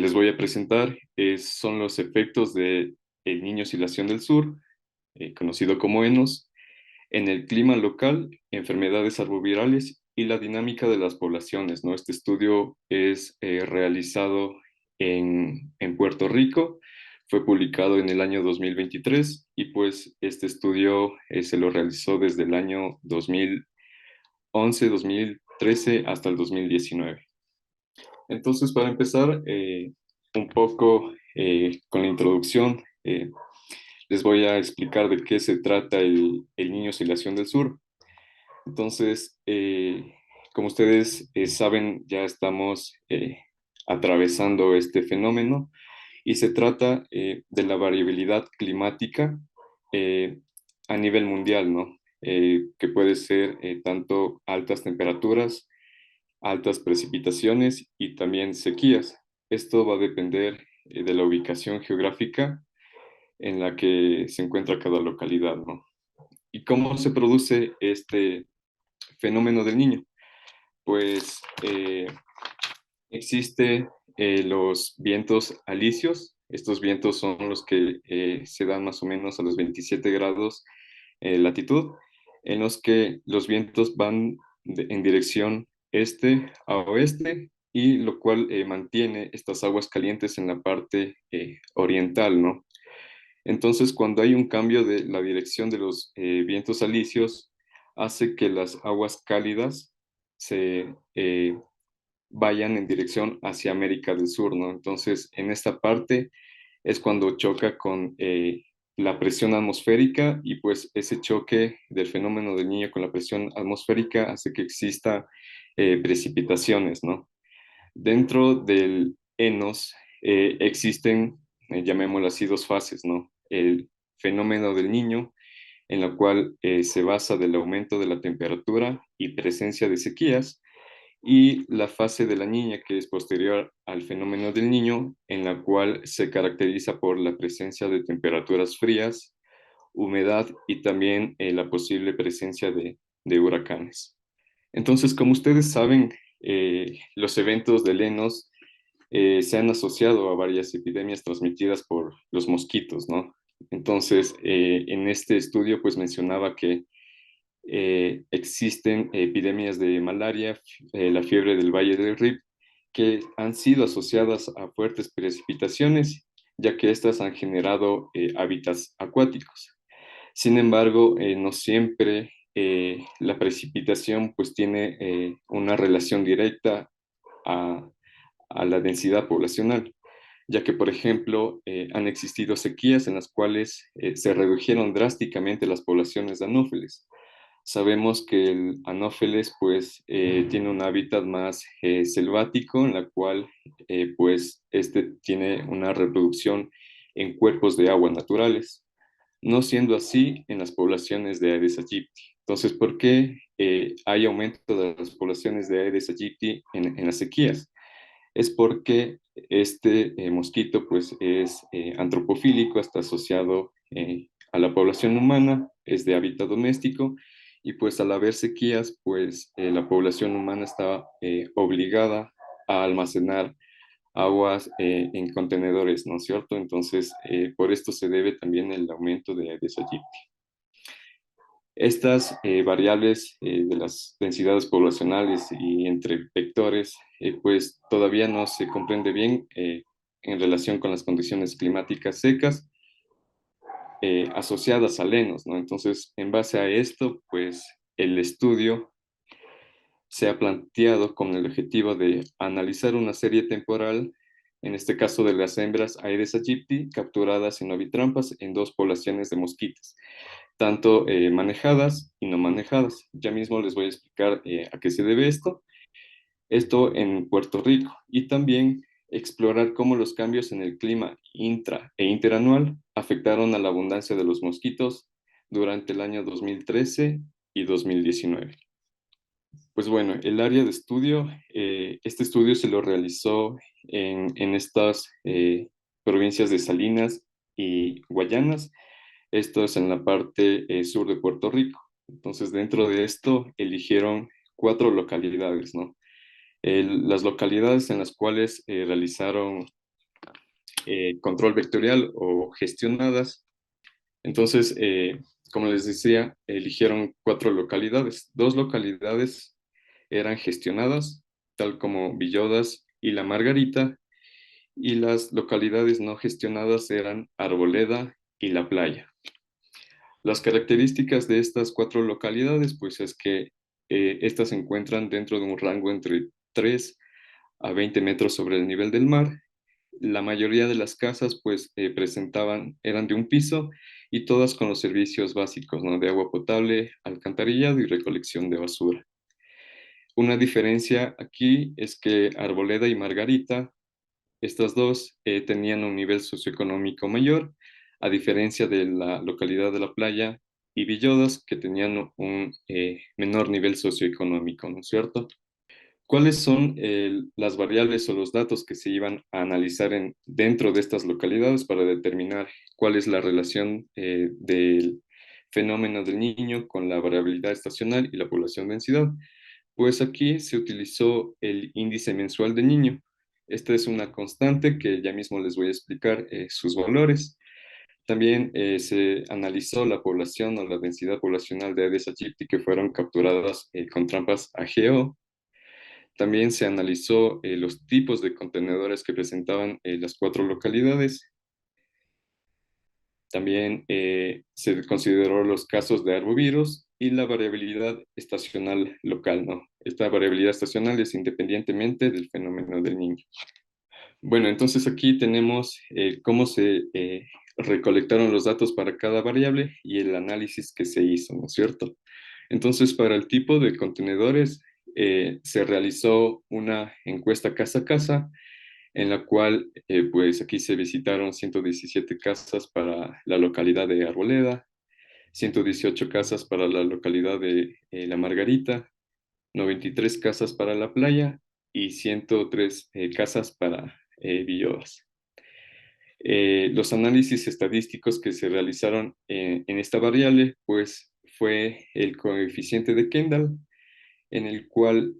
les voy a presentar son los efectos de El Niño Oscilación del Sur, conocido como ENOS, en el clima local, enfermedades arbovirales y la dinámica de las poblaciones, ¿no? Este estudio es realizado en Puerto Rico, fue publicado en el año 2023 y pues este estudio se lo realizó desde el año 2011, 2013 hasta el 2019. Entonces, para empezar, un poco con la introducción, les voy a explicar de qué se trata el Niño Oscilación del Sur. Entonces, como ustedes saben, ya estamos atravesando este fenómeno y se trata de la variabilidad climática eh, a nivel mundial, ¿no? Que puede ser tanto altas temperaturas, altas precipitaciones y también sequías. Esto va a depender de la ubicación geográfica en la que se encuentra cada localidad, ¿no? ¿Y cómo se produce este fenómeno del niño? Pues existe los vientos alisios. Estos vientos son los que se dan más o menos a los 27 grados latitud, en los que los vientos van en dirección este a oeste y lo cual mantiene estas aguas calientes en la parte oriental, ¿no? Entonces, cuando hay un cambio de la dirección de los vientos alisios, hace que las aguas cálidas se vayan en dirección hacia América del Sur, ¿no? Entonces, en esta parte es cuando choca con la presión atmosférica y pues ese choque del fenómeno del niño con la presión atmosférica hace que exista precipitaciones, ¿no? Dentro del ENOS existen, llamémoslo así, dos fases, ¿no? El fenómeno del niño, en la cual se basa del aumento de la temperatura y presencia de sequías, y la fase de la niña, que es posterior al fenómeno del niño, en la cual se caracteriza por la presencia de temperaturas frías, humedad y también la posible presencia de huracanes. Entonces, como ustedes saben, los eventos de Lenos se han asociado a varias epidemias transmitidas por los mosquitos, ¿no? Entonces, en este estudio, pues mencionaba que existen epidemias de malaria, la fiebre del Valle del Rift, que han sido asociadas a fuertes precipitaciones, ya que estas han generado hábitats acuáticos. Sin embargo, no siempre la precipitación pues tiene una relación directa a, a la densidad poblacional, ya que, por ejemplo, han existido sequías en las cuales se redujeron drásticamente las poblaciones de anófeles. Sabemos que el anófeles pues tiene un hábitat más selvático, en la cual pues este tiene una reproducción en cuerpos de agua naturales, no siendo así en las poblaciones de Aedes aegypti. Entonces, ¿por qué hay aumento de las poblaciones de Aedes aegypti en las sequías? Es porque este mosquito pues es antropofílico, está asociado a la población humana, es de hábitat doméstico y pues al haber sequías pues la población humana está obligada a almacenar aguas en contenedores, ¿no es cierto? Entonces por esto se debe también el aumento de Aedes aegypti. Estas variables de las densidades poblacionales y entre vectores, pues todavía no se comprende bien en relación con las condiciones climáticas secas asociadas a lenos, ¿no? Entonces, en base a esto, pues el estudio se ha planteado con el objetivo de analizar una serie temporal, en este caso de las hembras Aedes aegypti, capturadas en ovitrampas en dos poblaciones de mosquitas, tanto manejadas y no manejadas. Ya mismo les voy a explicar a qué se debe esto. Esto en Puerto Rico y también explorar cómo los cambios en el clima intra e interanual afectaron a la abundancia de los mosquitos durante el año 2013 y 2019. Pues bueno, el área de estudio, este estudio se lo realizó en estas provincias de Salinas y Guayanas. Esto es en la parte sur de Puerto Rico. Entonces, dentro de esto, eligieron cuatro localidades, ¿no? Las localidades en las cuales realizaron control vectorial o gestionadas. Entonces, como les decía, eligieron 4 localidades. 2 localidades eran gestionadas, tal como Villodas y La Margarita, y las localidades no gestionadas eran Arboleda y La Playa. Las características de estas 4 localidades, pues es que estas se encuentran dentro de un rango entre 3 a 20 metros sobre el nivel del mar. La mayoría de las casas, pues, eran de un piso y todas con los servicios básicos, ¿no? De agua potable, alcantarillado y recolección de basura. Una diferencia aquí es que Arboleda y Margarita, estas dos, tenían un nivel socioeconómico mayor, a diferencia de la localidad de La Playa y Villodas, que tenían un menor nivel socioeconómico, ¿no es cierto? ¿Cuáles son las variables o los datos que se iban a analizar dentro de estas localidades para determinar cuál es la relación del fenómeno del niño con la variabilidad estacional y la población densidad? Pues aquí se utilizó el índice mensual del niño. Esta es una constante que ya mismo les voy a explicar sus valores. También se analizó la población o la densidad poblacional de Aedes aegypti que fueron capturadas con trampas AGO. También se analizó los tipos de contenedores que presentaban las 4 localidades. También se consideró los casos de arbovirus y la variabilidad estacional local, ¿no? Esta variabilidad estacional es independientemente del fenómeno del niño. Bueno, entonces aquí tenemos cómo se recolectaron los datos para cada variable y el análisis que se hizo, ¿no es cierto? Entonces, para el tipo de contenedores, se realizó una encuesta casa a casa, en la cual, pues aquí se visitaron 117 casas para la localidad de Arboleda, 118 casas para la localidad de La Margarita, 93 casas para La Playa y 103 casas para Villodas. Los análisis estadísticos que se realizaron en esta variable, pues fue el coeficiente de Kendall, en el cual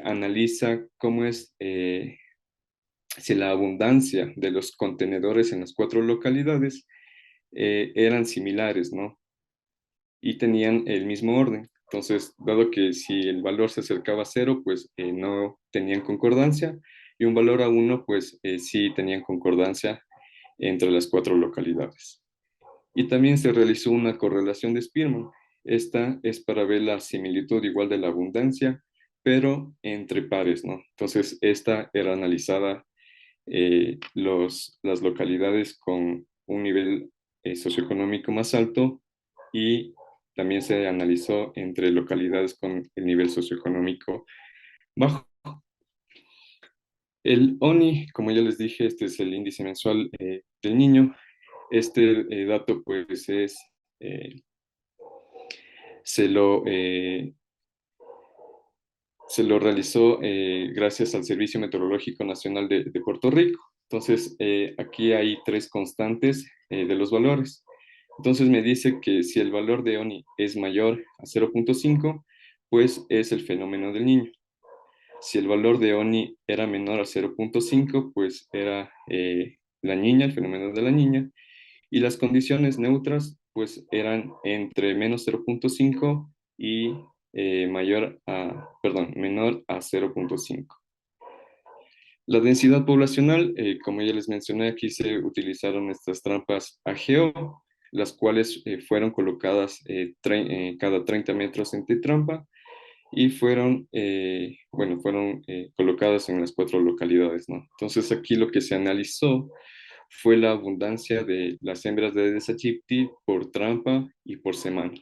analiza cómo es si la abundancia de los contenedores en las 4 localidades eran similares, ¿no? Y tenían el mismo orden. Entonces, dado que si el valor se acercaba a 0, pues no tenían concordancia, y un valor a 1, pues sí tenían concordancia entre las 4 localidades. Y también se realizó una correlación de Spearman. Esta es para ver la similitud igual de la abundancia, pero entre pares, ¿no? Entonces, esta era analizada las localidades con un nivel socioeconómico más alto y también se analizó entre localidades con el nivel socioeconómico bajo. El ONI, como ya les dije, este es el índice mensual del niño. Este dato pues eh, se lo, eh, se lo realizó gracias al Servicio Meteorológico Nacional de Puerto Rico. Entonces, aquí hay 3 constantes de los valores. Entonces me dice que si el valor de ONI es mayor a 0.5, pues es el fenómeno del niño. Si el valor de ONI era menor a 0.5, pues era la niña, el fenómeno de la niña. Y las condiciones neutras, pues eran entre menos 0.5 y menor a 0.5. La densidad poblacional, como ya les mencioné, aquí se utilizaron estas trampas AGO, las cuales fueron colocadas cada 30 metros entre trampa y fueron colocadas en las 4 localidades, ¿no? Entonces aquí lo que se analizó fue la abundancia de las hembras de Aedes aegypti por trampa y por semana.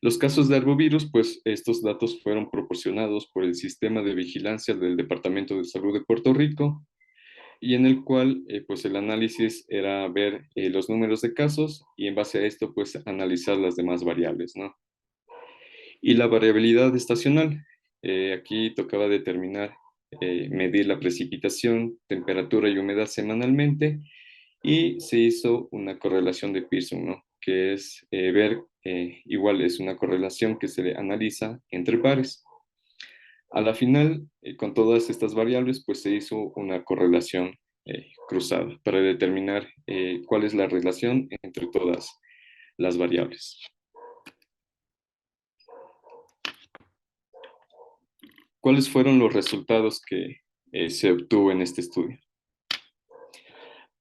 Los casos de arbovirus, pues estos datos fueron proporcionados por el Sistema de Vigilancia del Departamento de Salud de Puerto Rico, y en el cual pues el análisis era ver los números de casos y en base a esto pues analizar las demás variables, ¿no? Y la variabilidad estacional, aquí tocaba determinar, medir la precipitación, temperatura y humedad semanalmente, y se hizo una correlación de Pearson, ¿no? Que es igual es una correlación que se analiza entre pares. A la final, con todas estas variables, pues se hizo una correlación cruzada para determinar cuál es la relación entre todas las variables. ¿Cuáles fueron los resultados que se obtuvo en este estudio?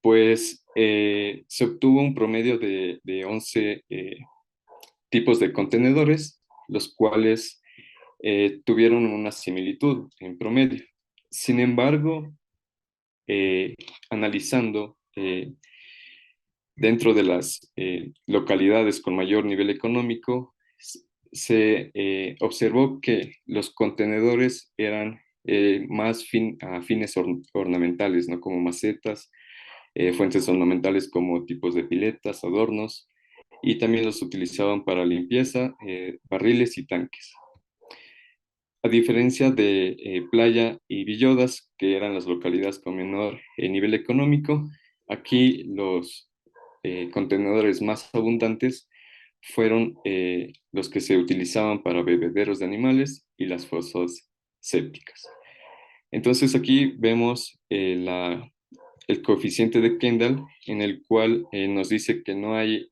Pues se obtuvo un promedio de 11 tipos de contenedores, los cuales tuvieron una similitud en promedio. Sin embargo, analizando dentro de las localidades con mayor nivel económico, se observó que los contenedores eran más fines ornamentales, ¿no? Como macetas, fuentes ornamentales como tipos de piletas, adornos, y también los utilizaban para limpieza, barriles y tanques. A diferencia de Playa y Villodas, que eran las localidades con menor nivel económico, aquí los contenedores más abundantes fueron los que se utilizaban para bebederos de animales y las fosas sépticas. Entonces aquí vemos el coeficiente de Kendall, en el cual nos dice que no hay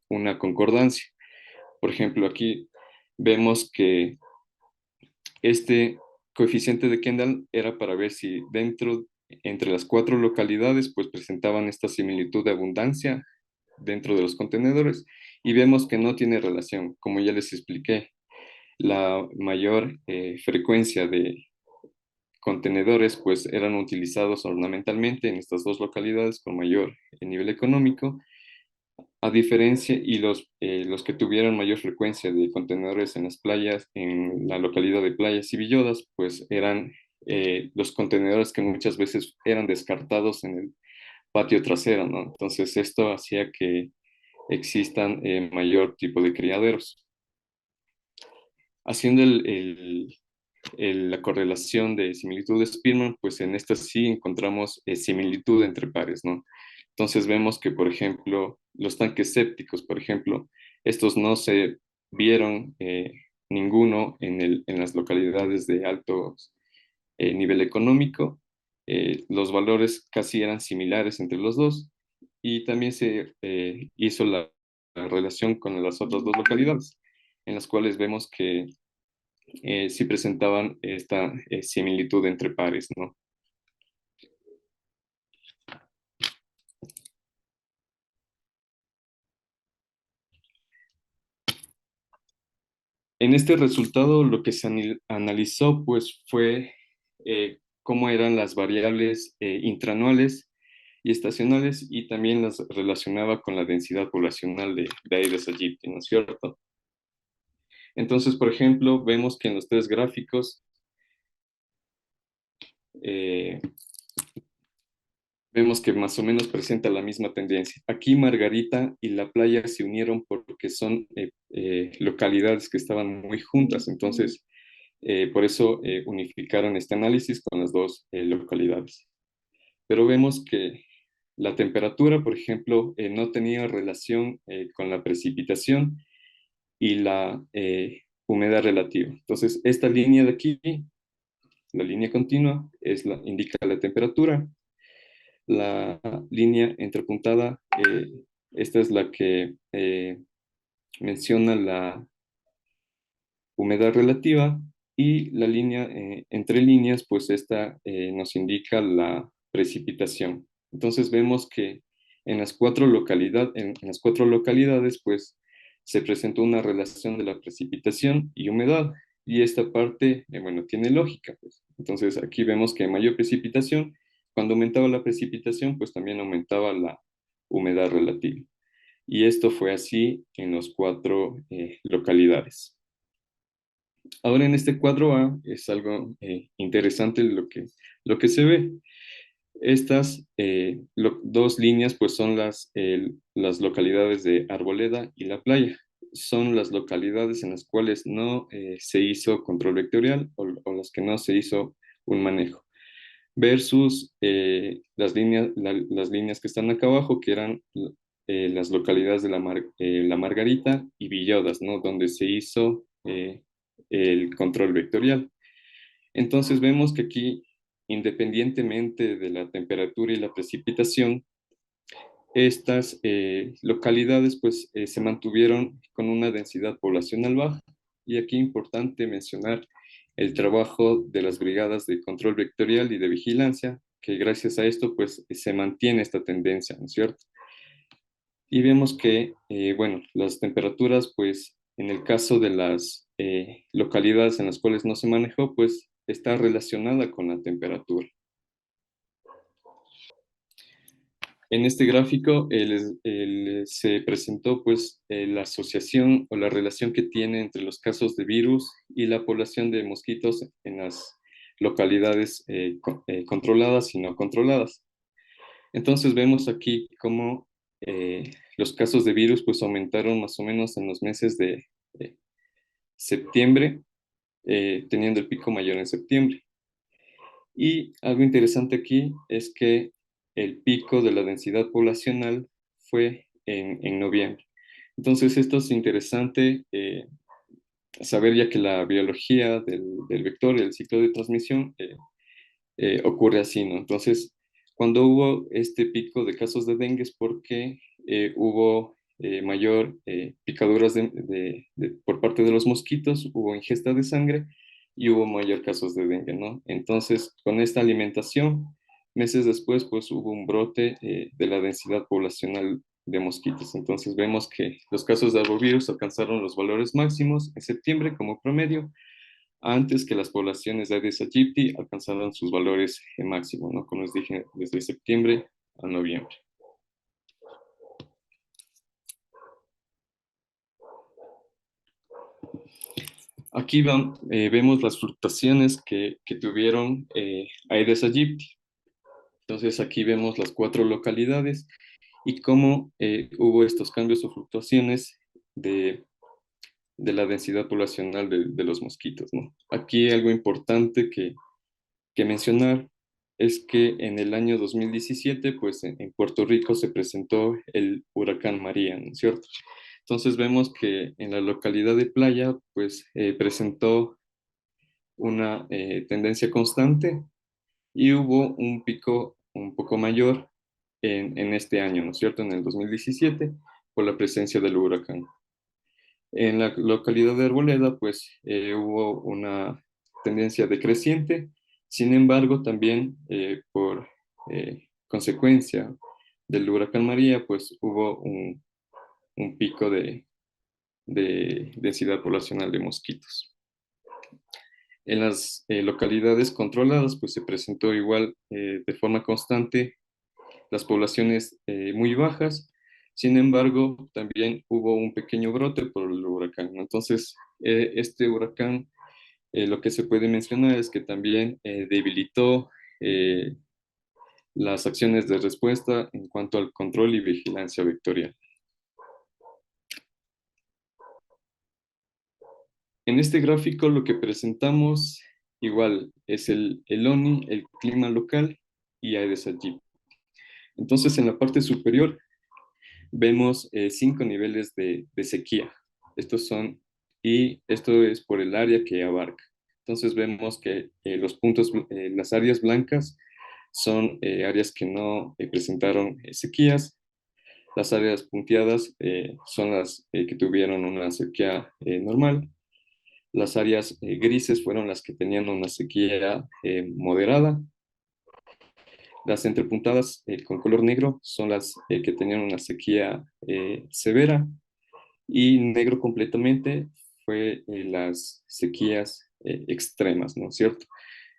una concordancia. Por ejemplo, aquí vemos que este coeficiente de Kendall era para ver si entre las cuatro localidades, pues presentaban esta similitud de abundancia dentro de los contenedores, y vemos que no tiene relación. Como ya les expliqué, la mayor frecuencia de contenedores pues eran utilizados ornamentalmente en estas dos localidades con mayor nivel económico, a diferencia, y los que tuvieron mayor frecuencia de contenedores en las playas, en la localidad de Playas y Villodas, pues eran los contenedores que muchas veces eran descartados en el patio trasero, ¿no? Entonces esto hacía que existan mayor tipo de criaderos. Haciendo la correlación de similitud de Spearman, pues en esta sí encontramos similitud entre pares, ¿no? Entonces vemos que, por ejemplo, los tanques sépticos, por ejemplo, estos no se vieron ninguno en las localidades de alto nivel económico. Los valores casi eran similares entre los dos, y también se hizo la relación con las otras dos localidades, en las cuales vemos que sí presentaban esta similitud entre pares, ¿no? En este resultado lo que se analizó pues fue cómo eran las variables intraanuales y estacionales, y también las relacionaba con la densidad poblacional de Aedes aegypti, ¿no es cierto? Entonces, por ejemplo, vemos que en los tres gráficos eh, vemos que más o menos presenta la misma tendencia. Aquí Margarita y La Playa se unieron porque son localidades que estaban muy juntas, entonces por eso unificaron este análisis con las dos localidades. Pero vemos que la temperatura, por ejemplo, no tenía relación con la precipitación y la humedad relativa. Entonces, esta línea de aquí, la línea continua, indica la temperatura. La línea entrepuntada, esta es la que menciona la humedad relativa, y la línea entre líneas, pues esta nos indica la precipitación. Entonces vemos que en las cuatro localidades, pues se presentó una relación de la precipitación y humedad, y esta parte, bueno, tiene lógica, pues. Entonces aquí vemos que hay mayor precipitación. Cuando aumentaba la precipitación, pues también aumentaba la humedad relativa. Y esto fue así en los cuatro localidades. Ahora en este cuadro A es algo interesante lo que se ve. Estas dos líneas pues son las localidades de Arboleda y La Playa. Son las localidades en las cuales no se hizo control vectorial, o las que no se hizo un manejo. Versus las líneas que están acá abajo, que eran las localidades de La Margarita y Villodas, ¿no? Donde se hizo el control vectorial. Entonces vemos que aquí, independientemente de la temperatura y la precipitación, estas localidades pues se mantuvieron con una densidad poblacional baja. Y aquí importante mencionar el trabajo de las brigadas de control vectorial y de vigilancia, que gracias a esto pues se mantiene esta tendencia, ¿no es cierto? Y vemos que, bueno, las temperaturas pues en el caso de las localidades en las cuales no se manejó pues está relacionada con la temperatura. En este gráfico se presentó pues la asociación o la relación que tiene entre los casos de virus y la población de mosquitos en las localidades controladas y no controladas. Entonces vemos aquí cómo los casos de virus pues aumentaron más o menos en los meses de septiembre, teniendo el pico mayor en septiembre. Y algo interesante aquí es que el pico de la densidad poblacional fue en noviembre. Entonces, esto es interesante saber ya que la biología del vector y el ciclo de transmisión ocurre así, ¿no? Entonces, cuando hubo este pico de casos de dengue es porque hubo mayor picaduras por parte de los mosquitos, hubo ingesta de sangre y hubo mayor casos de dengue, ¿no? Entonces, con esta alimentación, meses después, pues hubo un brote de la densidad poblacional de mosquitos. Entonces, vemos que los casos de arbovirus alcanzaron los valores máximos en septiembre como promedio, antes que las poblaciones de Aedes aegypti alcanzaran sus valores máximos, ¿no? Como les dije, desde septiembre a noviembre. Aquí vemos las fluctuaciones que tuvieron Aedes aegypti. Entonces aquí vemos las 4 localidades y cómo hubo estos cambios o fluctuaciones de la densidad poblacional de los mosquitos, ¿no? Aquí algo importante que mencionar es que en el año 2017, pues en Puerto Rico se presentó el huracán María, ¿no es cierto? Entonces vemos que en la localidad de Playa, pues presentó una tendencia constante y hubo un pico un poco mayor en este año, ¿no es cierto? En el 2017, por la presencia del huracán. En la localidad de Arboleda, pues hubo una tendencia decreciente, sin embargo, también por consecuencia del huracán María, pues hubo un pico de densidad poblacional de mosquitos. En las localidades controladas, pues se presentó igual de forma constante las poblaciones muy bajas. Sin embargo, también hubo un pequeño brote por el huracán, ¿no? Entonces, este huracán, lo que se puede mencionar es que también debilitó eh, las acciones de respuesta en cuanto al control y vigilancia vectorial. En este gráfico lo que presentamos igual es el ONI, el clima local y Aedes aegypti. Entonces, en la parte superior vemos 5 niveles de sequía. Estos son, y esto es por el área que abarca. Entonces vemos que los puntos, las áreas blancas son áreas que no presentaron sequías. Las áreas punteadas son las que tuvieron una sequía normal. Las áreas grises fueron las que tenían una sequía moderada. Las entrepuntadas con color negro son las que tenían una sequía severa, y negro completamente fue las sequías extremas, ¿no es cierto?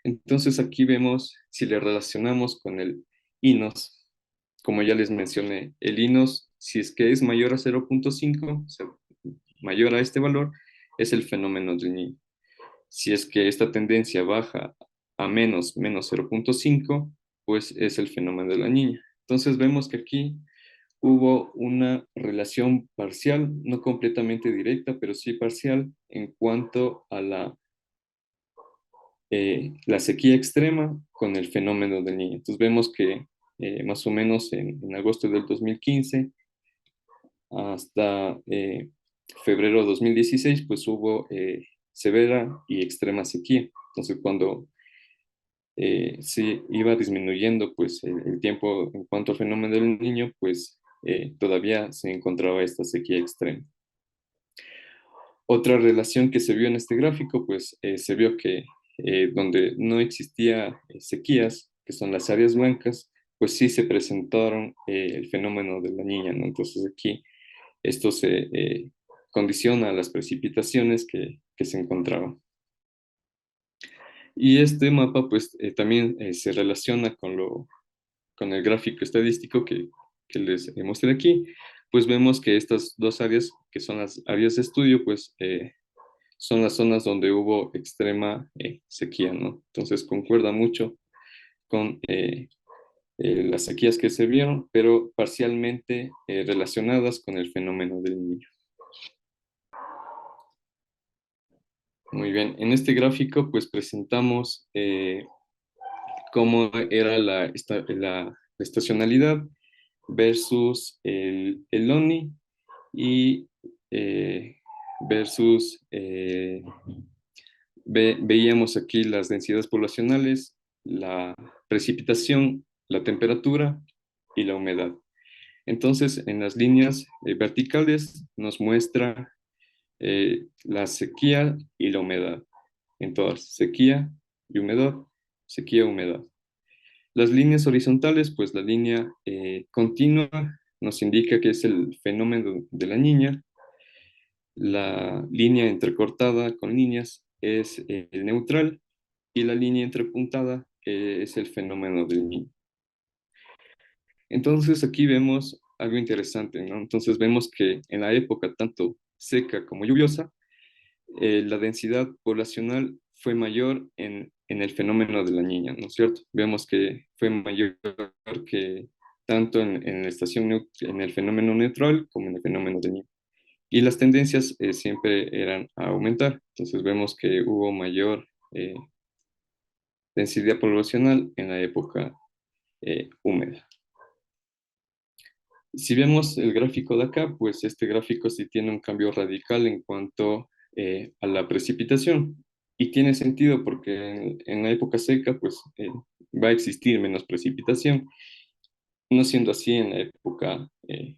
Entonces aquí vemos, si le relacionamos con el INOS, como ya les mencioné, el INOS, si es que es mayor a 0.5, o sea, mayor a este valor, es el fenómeno de Niño. Si es que esta tendencia baja a menos 0.5, pues es el fenómeno de la niña. Entonces vemos que aquí hubo una relación parcial, no completamente directa, pero sí parcial en cuanto a la sequía extrema con el fenómeno del niño. Entonces vemos que más o menos en agosto del 2015 hasta febrero de 2016, pues hubo severa y extrema sequía. Entonces, cuando se iba disminuyendo pues el tiempo en cuanto al fenómeno del niño, pues todavía se encontraba esta sequía extrema. Otra relación que se vio en este gráfico, pues se vio que donde no existía sequías, que son las áreas blancas, pues sí se presentaron el fenómeno de la niña, ¿no? Entonces aquí esto se condiciona a las precipitaciones que se encontraban. Y este mapa pues también se relaciona con el gráfico estadístico que les mostré aquí, pues vemos que estas dos áreas, que son las áreas de estudio, pues son las zonas donde hubo extrema sequía, ¿no? Entonces concuerda mucho con las sequías que se vieron, pero parcialmente relacionadas con el fenómeno del niño. Muy bien, en este gráfico pues presentamos cómo era la estacionalidad versus el ONI y versus, veíamos aquí las densidades poblacionales, la precipitación, la temperatura y la humedad. Entonces, en las líneas verticales nos muestra la sequía y la humedad. En todas, sequía y humedad, sequía, humedad. Las líneas horizontales, pues la línea continua nos indica que es el fenómeno de la niña. La línea entrecortada con líneas es el neutral y la línea entrepuntada es el fenómeno del niño. Entonces aquí vemos algo interesante, ¿no? Entonces vemos que en la época tanto seca como lluviosa, la densidad poblacional fue mayor en el fenómeno de la niña, ¿no es cierto? Vemos que fue mayor que tanto en la en el fenómeno neutral como en el fenómeno del niño. Y las tendencias siempre eran a aumentar. Entonces vemos que hubo mayor densidad poblacional en la época húmeda. Si vemos el gráfico de acá, pues este gráfico sí tiene un cambio radical en cuanto a la precipitación. Y tiene sentido porque en la época seca, pues va a existir menos precipitación, no siendo así en la época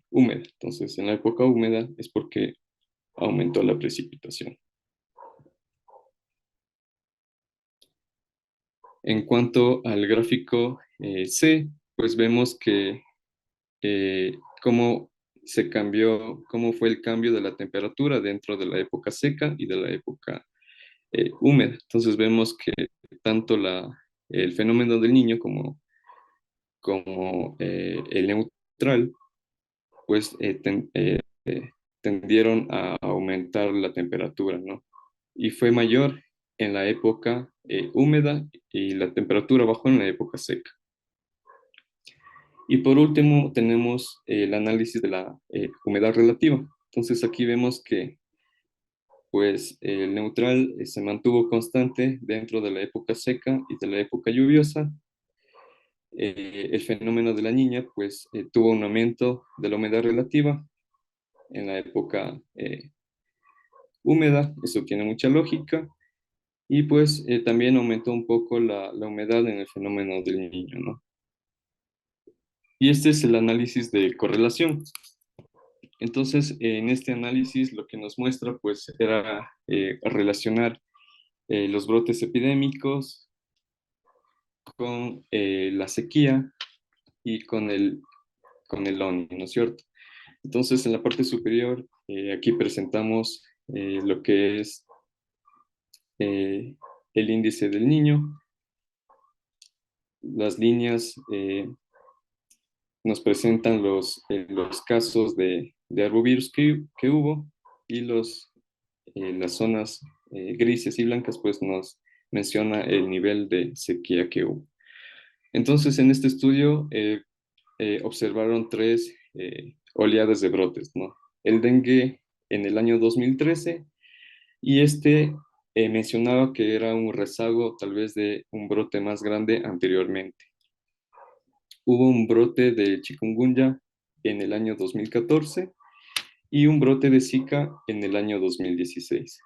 húmeda. Entonces, en la época húmeda es porque aumentó la precipitación. En cuanto al gráfico C, pues vemos que cómo se cambió, cómo fue el cambio de la temperatura dentro de la época seca y de la época húmeda. Entonces vemos que tanto el fenómeno del niño como el neutral, pues tendieron a aumentar la temperatura, ¿no? Y fue mayor en la época húmeda y la temperatura bajó en la época seca. Y por último tenemos el análisis de la humedad relativa. Entonces aquí vemos que pues el neutral se mantuvo constante dentro de la época seca y de la época lluviosa. El fenómeno de la niña pues tuvo un aumento de la humedad relativa en la época húmeda, eso tiene mucha lógica, y pues también aumentó un poco la humedad en el fenómeno del niño, ¿no? Y este es el análisis de correlación. Entonces, en este análisis lo que nos muestra pues era relacionar los brotes epidémicos con la sequía y con el ONI, ¿no es cierto? Entonces, en la parte superior, aquí presentamos lo que es eh, el índice del niño. Las líneas nos presentan los casos de arbovirus que hubo y las zonas grises y blancas pues nos menciona el nivel de sequía que hubo. Entonces, en este estudio observaron tres oleadas de brotes, ¿no? El dengue en el año 2013 y este mencionaba que era un rezago tal vez de un brote más grande anteriormente. Hubo un brote de chikungunya en el año 2014 y un brote de Zika en el año 2016.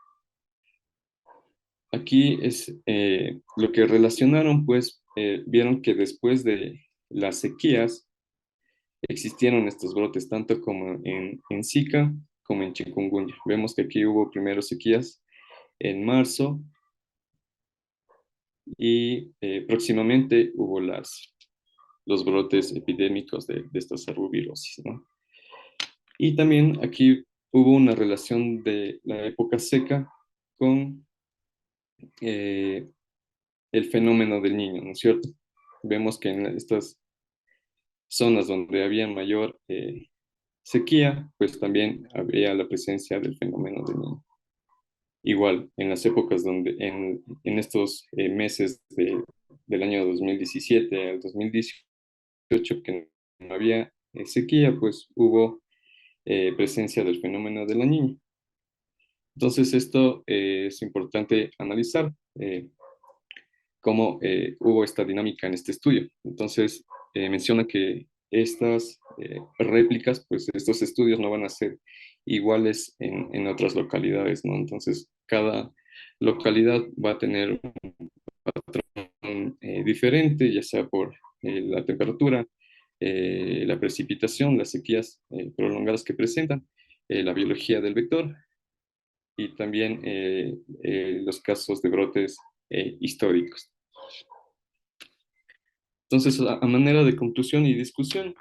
Aquí es lo que relacionaron, pues vieron que después de las sequías existieron estos brotes, tanto como en Zika como en chikungunya. Vemos que aquí hubo primero sequías en marzo y próximamente hubo los brotes epidémicos de estas arbovirosis, ¿no? Y también aquí hubo una relación de la época seca con eh, el fenómeno del niño, ¿no es cierto? Vemos que en estas zonas donde había mayor sequía, pues también había la presencia del fenómeno del niño. Igual, en las épocas donde, en estos meses del año 2017 al 2018, que no había sequía, pues hubo presencia del fenómeno de la niña. Entonces, esto es importante analizar cómo hubo esta dinámica en este estudio. Entonces, menciona que estas réplicas, pues estos estudios no van a ser iguales en otras localidades, ¿no? Entonces, cada localidad va a tener un diferente, ya sea por la temperatura, la precipitación, las sequías prolongadas que presentan, la biología del vector y también los casos de brotes históricos. Entonces, a manera de conclusión y discusión,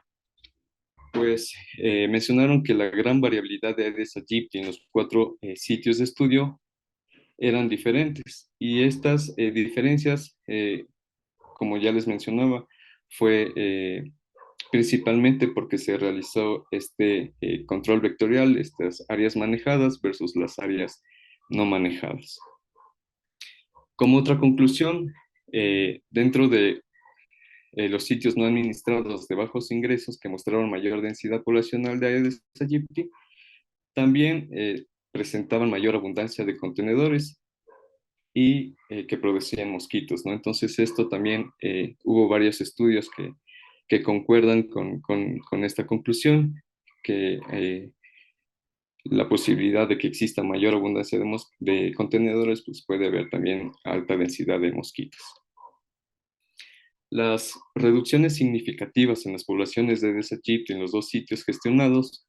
pues mencionaron que la gran variabilidad de Aedes aegypti en los cuatro sitios de estudio eran diferentes y estas diferencias, como ya les mencionaba, fue principalmente porque se realizó este control vectorial, estas áreas manejadas versus las áreas no manejadas. Como otra conclusión, dentro de los sitios no administrados de bajos ingresos que mostraron mayor densidad poblacional de Aedes aegypti, también presentaban mayor abundancia de contenedores y que producían mosquitos, ¿no? Entonces esto también hubo varios estudios que concuerdan con esta conclusión, que la posibilidad de que exista mayor abundancia de contenedores, pues puede haber también alta densidad de mosquitos. Las reducciones significativas en las poblaciones de Aedes aegypti en los dos sitios gestionados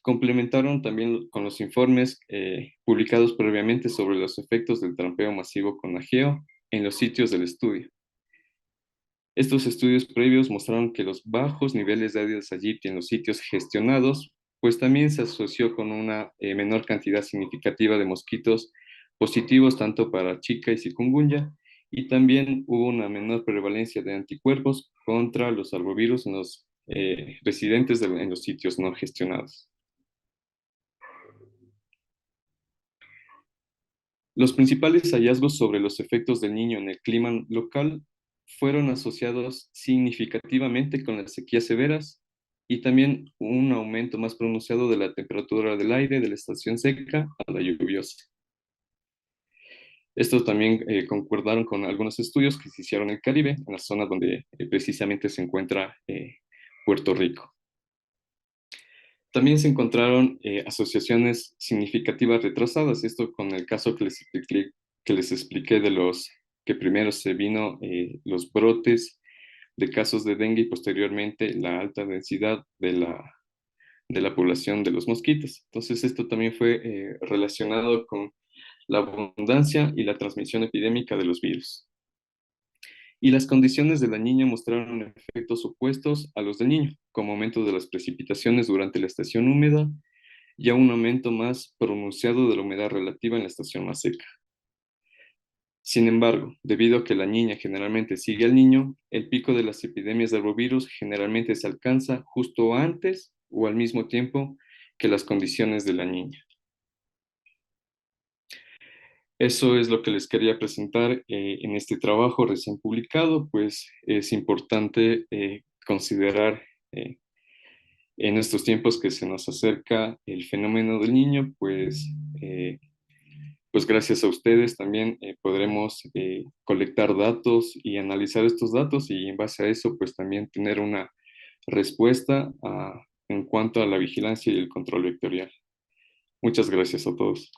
complementaron también con los informes publicados previamente sobre los efectos del trampeo masivo con ageo en los sitios del estudio. Estos estudios previos mostraron que los bajos niveles de Aedes aegypti en los sitios gestionados, pues también se asoció con una menor cantidad significativa de mosquitos positivos tanto para Zika y chikungunya, y también hubo una menor prevalencia de anticuerpos contra los arbovirus en los residentes en los sitios no gestionados. Los principales hallazgos sobre los efectos del niño en el clima local fueron asociados significativamente con las sequías severas y también un aumento más pronunciado de la temperatura del aire de la estación seca a la lluviosa. Estos también concordaron con algunos estudios que se hicieron en el Caribe, en la zona donde precisamente se encuentra Puerto Rico. También se encontraron asociaciones significativas retrasadas, esto con el caso que les expliqué de los que primero se vino los brotes de casos de dengue y posteriormente la alta densidad de la población de los mosquitos. Entonces esto también fue relacionado con la abundancia y la transmisión epidémica de los virus. Y las condiciones de la niña mostraron efectos opuestos a los del niño, como aumento de las precipitaciones durante la estación húmeda y a un aumento más pronunciado de la humedad relativa en la estación más seca. Sin embargo, debido a que la niña generalmente sigue al niño, el pico de las epidemias de arbovirus generalmente se alcanza justo antes o al mismo tiempo que las condiciones de la niña. Eso es lo que les quería presentar en este trabajo recién publicado, pues es importante considerar en estos tiempos que se nos acerca el fenómeno del niño, pues gracias a ustedes también podremos colectar datos y analizar estos datos y en base a eso pues también tener una respuesta en cuanto a la vigilancia y el control vectorial. Muchas gracias a todos.